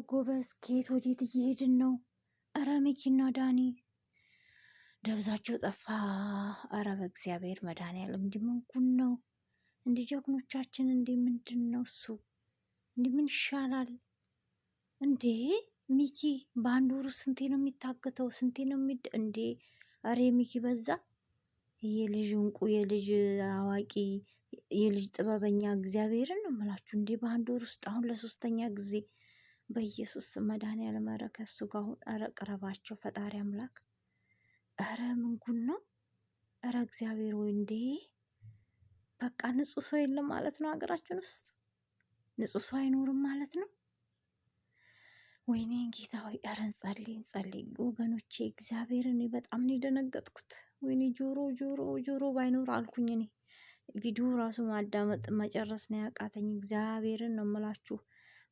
ጎበዝ ከየት ወዴት እየሄድን ነው? አረ ሚኪና ዳኒ ደብዛቸው ጠፋ። አረ በእግዚአብሔር መድኃኒዓለም እንዲህ ምን ጉድ ነው? እንዲህ ጀግኖቻችን እንዲህ ምንድን ነው እሱ? እንዲህ ምን ይሻላል እንዴ? ሚኪ በአንድ ወሩ ስንቴ ነው የሚታገተው? ስንቴ ነው እንዴ? አረ ሚኪ በዛ። የልጅ እንቁ፣ የልጅ አዋቂ፣ የልጅ ጥበበኛ እግዚአብሔርን ነው የምላችሁ። እንዴ በአንድ ወር ውስጥ አሁን ለሶስተኛ ጊዜ በኢየሱስ መድኃኒዓለም ኧረ ከሱ ጋር አሁን ኧረ ቅረባቸው ፈጣሪ አምላክ። ኧረ ምን ጉድ ነው? ኧረ እግዚአብሔር ወይ እንዴ! በቃ ንጹህ ሰው የለም ማለት ነው ሀገራችን ውስጥ። ንጹህ ሰው አይኖርም ማለት ነው። ወይኔ ጌታ ሆይ ኧረ እንጸልይ ወገኖቼ። እግዚአብሔርን በጣም ነው የደነገጥኩት። ወይኔ ጆሮ ባይኖር አልኩኝ እኔ። ቪዲዮ ራሱ ማዳመጥ መጨረስ ነው ያቃተኝ። እግዚአብሔርን ነው የምላችሁ።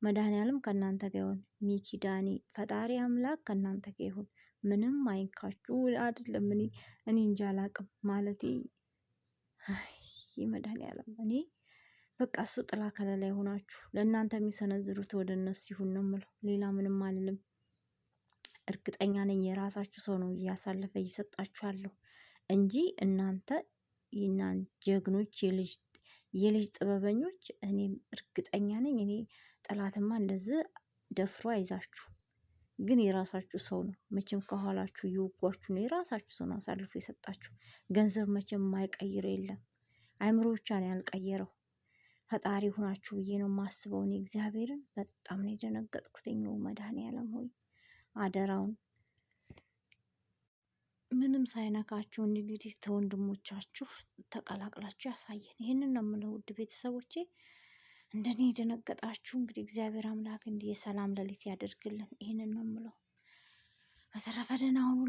መድኃኒዓለም ከእናንተ ጋር ይሁን። ሚኪ ዳኒ ፈጣሪ አምላክ ከእናንተ ጋር ይሁን። ምንም አይንካችሁ። አይደለም እኔ እንጃ አላቅም ማለቴ መድኃኒዓለም እኔ በቃ እሱ ጥላ ከለላ ይሆናችሁ። ለእናንተ የሚሰነዝሩት ወደ እነሱ ይሁን ነው የምለው። ሌላ ምንም አልልም። እርግጠኛ ነኝ የራሳችሁ ሰው ነው እያሳለፈ እየሰጣችኋለሁ እንጂ እናንተ ጀግኖች የልጅ ጥበበኞች፣ እኔም እርግጠኛ ነኝ። እኔ ጠላትማ እንደዚህ ደፍሮ አይዛችሁ። ግን የራሳችሁ ሰው ነው መቼም ከኋላችሁ እየወጓችሁ ነው። የራሳችሁ ሰው ነው አሳልፎ የሰጣችሁ። ገንዘብ መቼም የማይቀይር የለም። አይምሮ ብቻ ነው ያልቀየረው። ፈጣሪ ሁናችሁ ብዬ ነው የማስበው። እኔ እግዚአብሔርን በጣም ነው የደነገጥኩትኝ። መድኃኒዓለም ሆይ አደራውን ምንም ሳይነካችሁ እንግዲህ ተወንድሞቻችሁ ተቀላቅላችሁ ያሳየን። ይህንን ነው የምለው ውድ ቤተሰቦቼ። እንደኔ የደነገጣችሁ እንግዲህ እግዚአብሔር አምላክ እንዲህ የሰላም ሌሊት ያደርግልን። ይህንን ነው የምለው። በተረፈ ደህና ሁኑ።